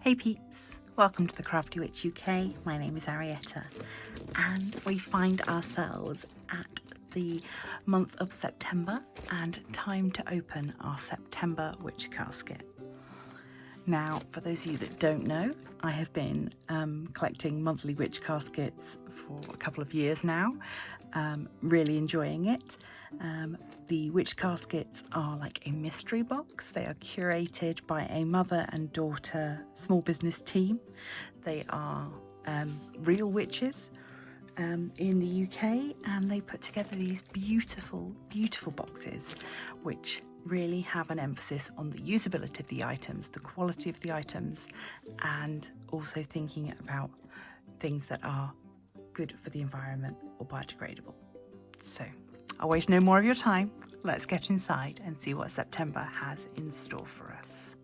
Hey peeps, welcome to the Crafty Witch UK. My name is Arietta and we find ourselves at the month of September and time to open our September Witch Casket. Now, for those of you that don't know, I have been collecting monthly witch caskets for a couple of years now, really enjoying it. The witch caskets are like a mystery box. They are curated by a mother and daughter small business team. They are real witches in the UK, and they put together these beautiful, beautiful boxes which really have an emphasis on the usability of the items, the quality of the items, and also thinking about things that are good for the environment or biodegradable. So I'll waste no more of your time. Let's get inside and see what September has in store for us.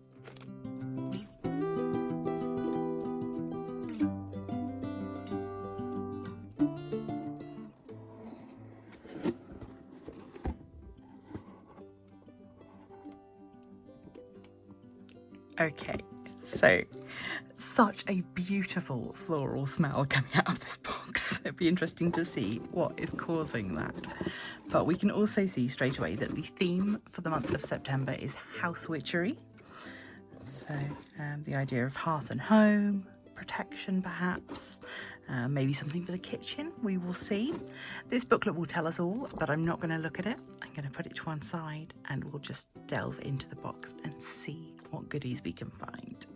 Okay, so such a beautiful floral smell coming out of this box. It'd be interesting to see what is causing that. But we can also see straight away that the theme for the month of September is house witchery. So the idea of hearth and home, protection perhaps, maybe something for the kitchen, we will see. This booklet will tell us all, but I'm not going to look at it. I'm going to put it to one side and we'll just delve into the box and see what goodies we can find.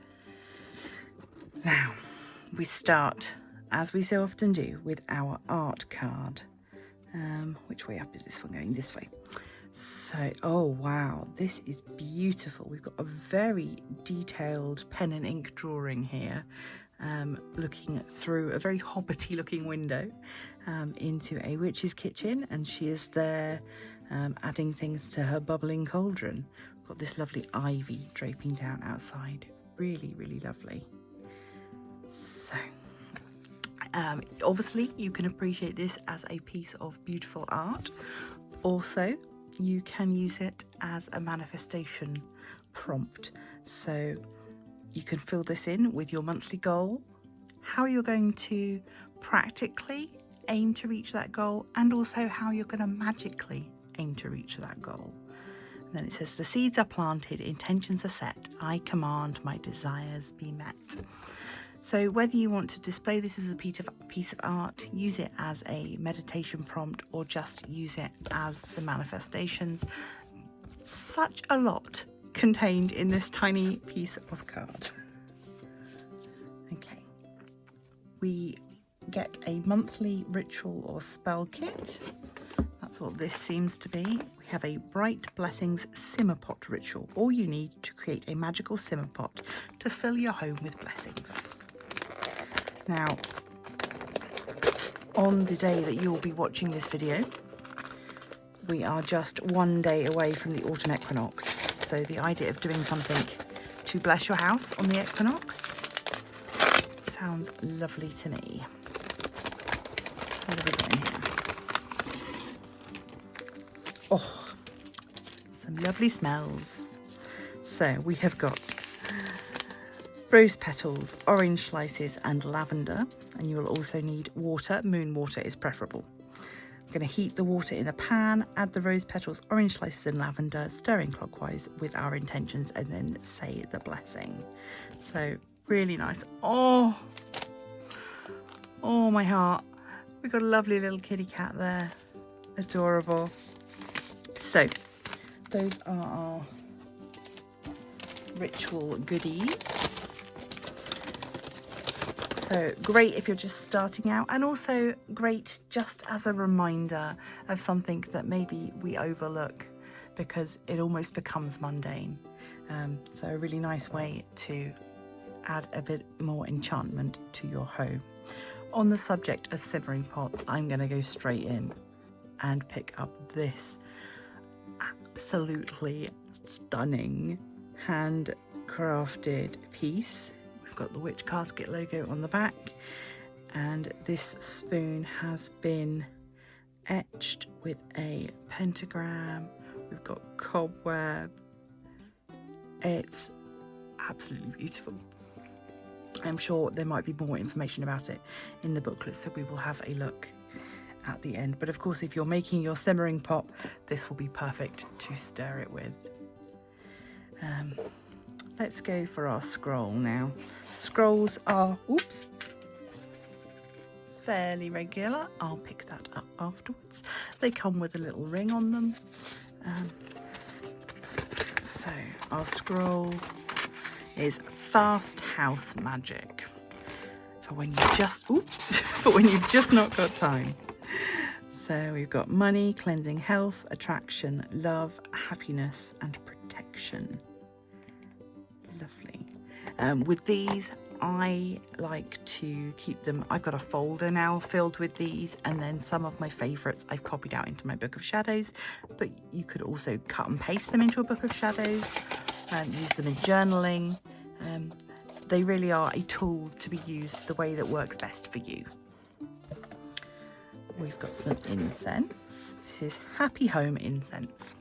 Now, we start, as we so often do, with our art card. Which way up is this one going? This way. So, oh wow, this is beautiful. We've got a very detailed pen and ink drawing here, looking through a very hobbity looking window into a witch's kitchen, and she is there adding things to her bubbling cauldron. We've got this lovely ivy draping down outside. Really, really lovely. So, obviously you can appreciate this as a piece of beautiful art. Also, you can use it as a manifestation prompt. So you can fill this in with your monthly goal, how you're going to practically aim to reach that goal, and also how you're going to magically aim to reach that goal. And then it says, the seeds are planted, intentions are set, I command my desires be met. So whether you want to display this as a piece of art, use it as a meditation prompt, or just use it as the manifestations, such a lot contained in this tiny piece of card. Okay, we get a monthly ritual or spell kit. That's what this seems to be. We have a Bright Blessings Simmer Pot ritual. All you need to create a magical simmer pot to fill your home with blessings. Now, on the day that you'll be watching this video, we are just one day away from the autumn equinox. So the idea of doing something to bless your house on the equinox sounds lovely to me. What have we got in here? Oh, some lovely smells. So we have got rose petals, orange slices and lavender, and you will also need water. Moon water is preferable. I'm going to heat the water in a pan, add the rose petals, orange slices and lavender, stirring clockwise with our intentions, and then say the blessing. So really nice. Oh my heart. We've got a lovely little kitty cat there. Adorable. So those are our ritual goodies. So great if you're just starting out, and also great just as a reminder of something that maybe we overlook because it almost becomes mundane. So a really nice way to add a bit more enchantment to your home. On the subject of simmering pots, I'm going to go straight in and pick up this absolutely stunning handcrafted piece. We've got the Witch Casket logo on the back, and this spoon has been etched with a pentagram. We've got cobweb. It's absolutely beautiful. I'm sure there might be more information about it in the booklet, so we will have a look at the end. But of course, if you're making your simmering pot, this will be perfect to stir it with. Let's go for our scroll now. Scrolls are, oops, fairly regular. I'll pick that up afterwards. They come with a little ring on them. So our scroll is Fast House Magic for when you just for when you've just not got time. So we've got money, cleansing, health, attraction, love, happiness, and protection. Lovely. With these, I like to keep them. I've got a folder now filled with these, and then some of my favourites I've copied out into my Book of Shadows, but you could also cut and paste them into a Book of Shadows and use them in journaling. They really are a tool to be used the way that works best for you. We've got some incense. This is Happy Home Incense.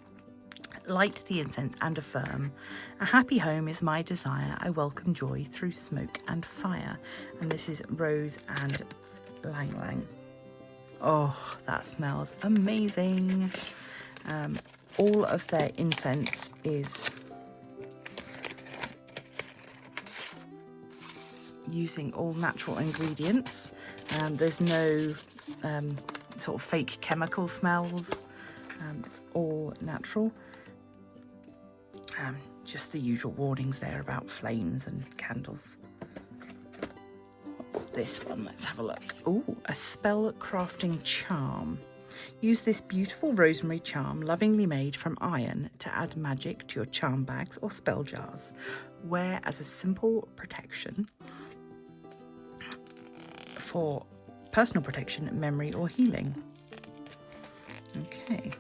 Light the incense and affirm. A happy home is my desire. I welcome joy through smoke and fire. And this is Rose and Lang Lang. Oh, that smells amazing. All of their incense is using all natural ingredients. There's no sort of fake chemical smells. It's all natural. Just the usual warnings there about flames and candles. What's this one? Let's have a look. Oh, a spell crafting charm. Use this beautiful rosemary charm, lovingly made from iron, to add magic to your charm bags or spell jars. Wear as a simple protection for personal protection, memory, or healing. Okay.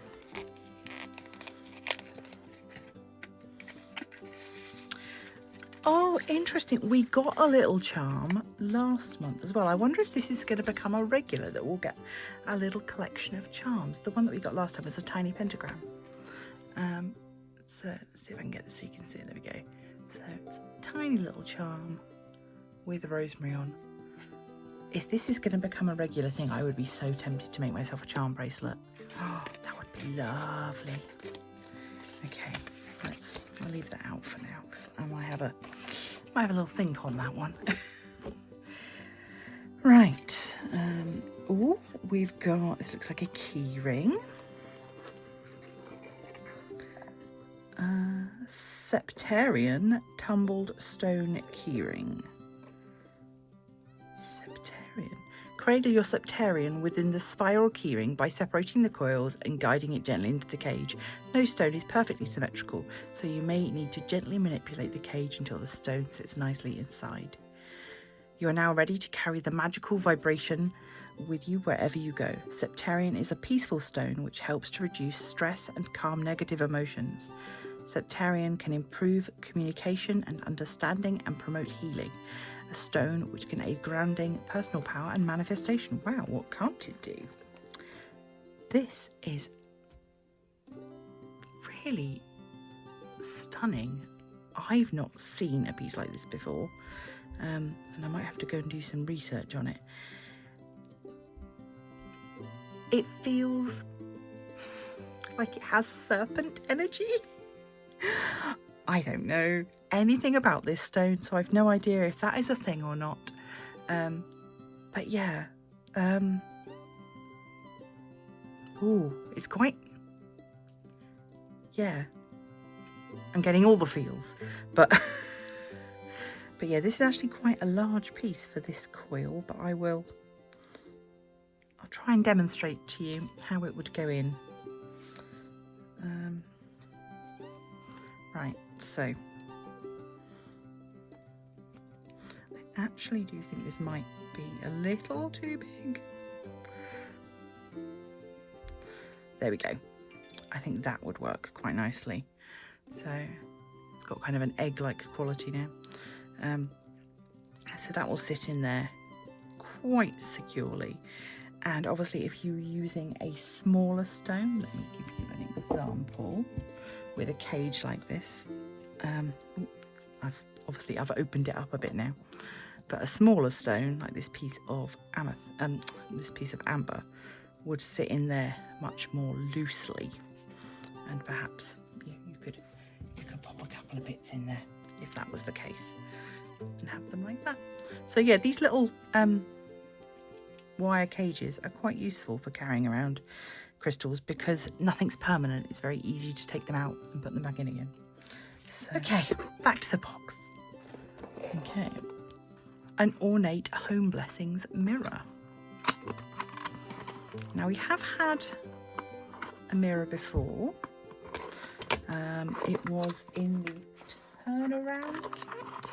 Oh, interesting. We got a little charm last month as well. I wonder if this is going to become a regular, that we'll get a little collection of charms. The one that we got last time was a tiny pentagram. So let's see if I can get this so you can see it. There we go. So it's a tiny little charm with rosemary on. If this is going to become a regular thing, I would be so tempted to make myself a charm bracelet. Oh, that would be lovely. Okay, I'll leave that out for now, because I might have a little think on that one. Right. Oh, we've got, this looks like a key ring. Septarian tumbled stone keyring. Septarian. Cradle your septarian within the spiral keyring by separating the coils and guiding it gently into the cage. No stone is perfectly symmetrical, so you may need to gently manipulate the cage until the stone sits nicely inside. You are now ready to carry the magical vibration with you wherever you go. Septarian is a peaceful stone which helps to reduce stress and calm negative emotions. Septarian can improve communication and understanding and promote healing. A stone which can aid grounding, personal power and manifestation. Wow, what can't it do? This is really stunning. I've not seen a piece like this before, and I might have to go and do some research on it. It feels like it has serpent energy. I don't know anything about this stone, so I've no idea if that is a thing or not. But yeah. Ooh, it's quite... Yeah. I'm getting all the feels. But yeah, this is actually quite a large piece for this coil, but I'll try and demonstrate to you how it would go in. Right, so I actually do think this might be a little too big. There we go. I think that would work quite nicely. So it's got kind of an egg-like quality now. So that will sit in there quite securely. And obviously if you're using a smaller stone, let me give you an example. With a cage like this, I've opened it up a bit now. but a smaller stone like this piece of amber would sit in there much more loosely, and perhaps you could pop a couple of bits in there if that was the case and have them like that. So yeah, these little wire cages are quite useful for carrying around crystals because nothing's permanent. It's very easy to take them out and put them back in again. So, okay, back to the box. Okay, an ornate home blessings mirror. Now we have had a mirror before. It was in the turnaround kit.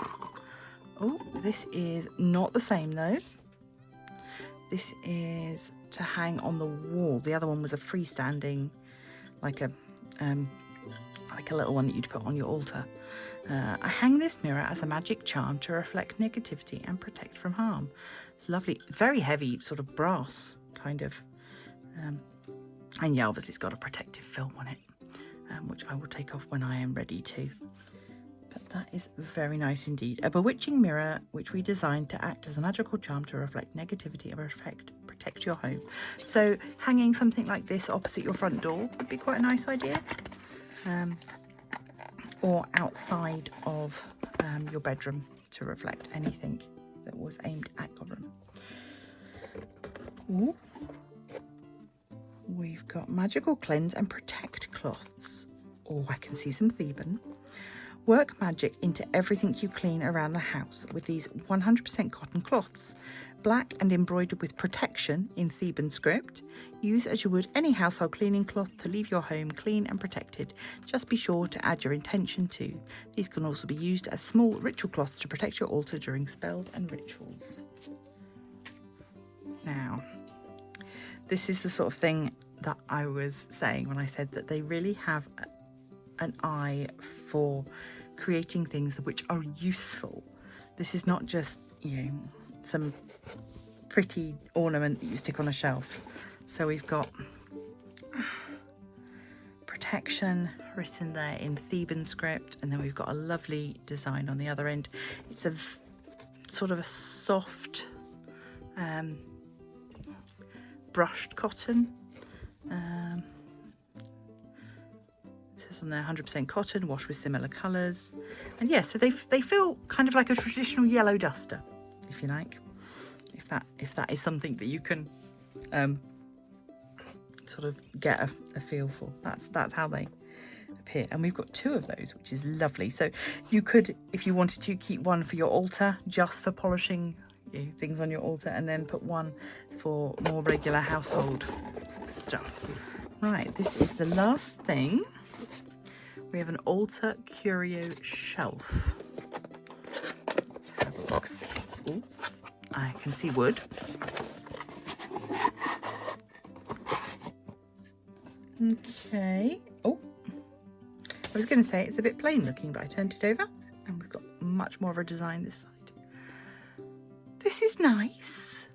Oh, this is not the same though. This is to hang on the wall. The other one was a freestanding, like a little one that you'd put on your altar. I hang this mirror as a magic charm to reflect negativity and protect from harm. It's lovely, very heavy, sort of brass kind of. And yeah, obviously it's got a protective film on it, which I will take off when I am ready to. But that is very nice indeed. A bewitching mirror which we designed to act as a magical charm to reflect negativity and protect your home. So hanging something like this opposite your front door would be quite a nice idea. Or outside of your bedroom to reflect anything that was aimed at your room. Ooh. We've got magical cleanse and protect cloths. Oh, I can see some Theban. Work magic into everything you clean around the house with these 100% cotton cloths, black and embroidered with protection in Theban script. Use as you would any household cleaning cloth to leave your home clean and protected. Just be sure to add your intention too. These can also be used as small ritual cloths to protect your altar during spells and rituals. Now, this is the sort of thing that I was saying when I said that they really have an eye for creating things which are useful. This is not just, some pretty ornament that you stick on a shelf. So we've got protection written there in Theban script, and then we've got a lovely design on the other end. It's a sort of a soft brushed cotton. It says on there 100% cotton, washed with similar colours. And yeah, so they feel kind of like a traditional yellow duster, if you like. If that is something that you can sort of get a feel for. That's how they appear. And we've got two of those, which is lovely. So you could, if you wanted to, keep one for your altar, just for polishing things on your altar, and then put one for more regular household stuff. Right, this is the last thing. We have an altar curio shelf. Let's have a look. Ooh, I can see wood. Okay. Oh, I was going to say it's a bit plain looking, but I turned it over and we've got much more of a design this side. This is nice.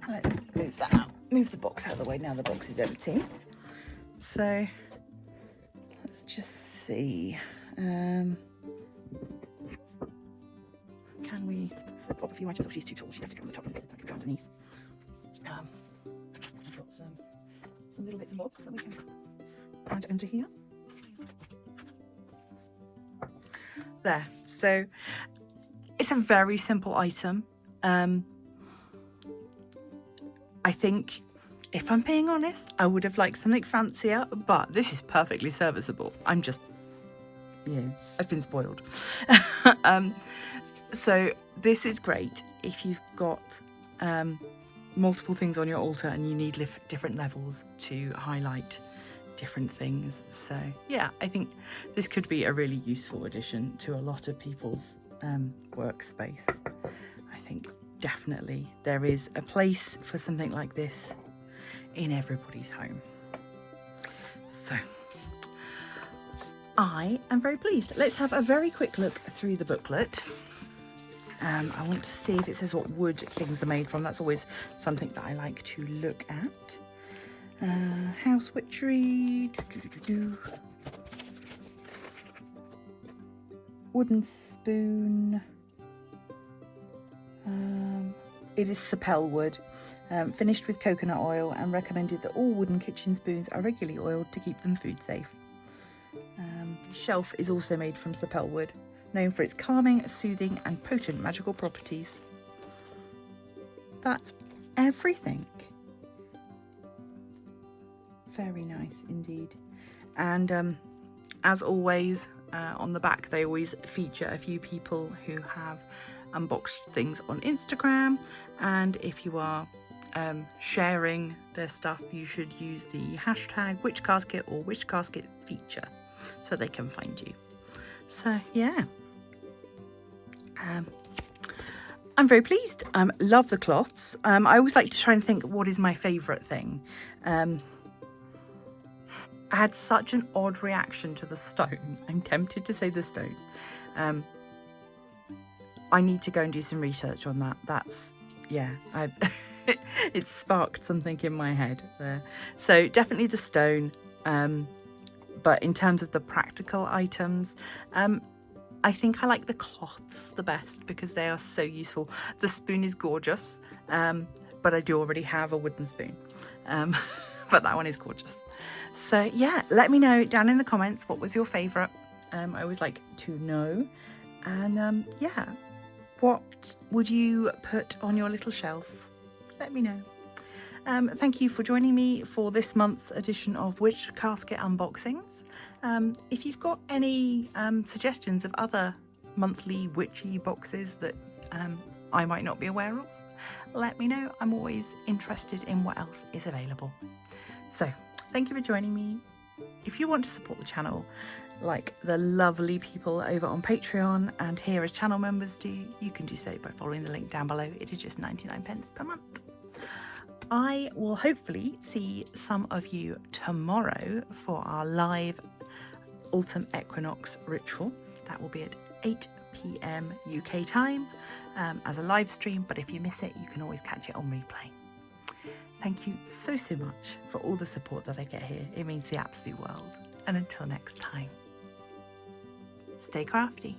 Let's move that out. Move the box out of the way now the box is empty. So let's just see. Can we pop a few items? Oh, she's too tall. She has to go on the top. I could go underneath. I've got some little bits and bobs that we can add under here. There. So it's a very simple item. I think, if I'm being honest, I would have liked something fancier, but this is perfectly serviceable. I'm just, I've been spoiled. So this is great if you've got multiple things on your altar and you need different levels to highlight different things. So yeah, I think this could be a really useful addition to a lot of people's workspace. I think definitely there is a place for something like this in everybody's home. So I am very pleased. Let's have a very quick look through the booklet. I want to see if it says what wood things are made from. That's always something that I like to look at. House Witchery. wooden spoon. It is sapel wood, finished with coconut oil, and recommended that all wooden kitchen spoons are regularly oiled to keep them food safe. Shelf is also made from sapel wood, known for its calming, soothing, and potent magical properties. That's everything. Very nice indeed. And as always, on the back they always feature a few people who have unboxed things on Instagram, and if you are sharing their stuff, you should use the hashtag WitchCasket or WitchCasket feature so they can find you. So yeah, I'm very pleased. Love the cloths. I always like to try and think what is my favourite thing. I had such an odd reaction to the stone. I'm tempted to say the stone. I need to go and do some research on that. That's, yeah, it sparked something in my head there. So definitely the stone. But in terms of the practical items, I think I like the cloths the best because they are so useful. The spoon is gorgeous, but I do already have a wooden spoon. But that one is gorgeous. So yeah, let me know down in the comments what was your favourite. I always like to know. And yeah, what would you put on your little shelf? Let me know. Thank you for joining me for this month's edition of Witch Casket unboxings. If you've got any suggestions of other monthly witchy boxes that I might not be aware of, let me know. I'm always interested in what else is available. So thank you for joining me. If you want to support the channel like the lovely people over on Patreon and here as channel members do, you can do so by following the link down below. It is just 99p per month. I will hopefully see some of you tomorrow for our live autumn equinox ritual. That will be at 8 p.m. UK time as a live stream, but if you miss it, you can always catch it on replay. Thank you so much for all the support that I get here. It means the absolute world. And until next time, stay crafty.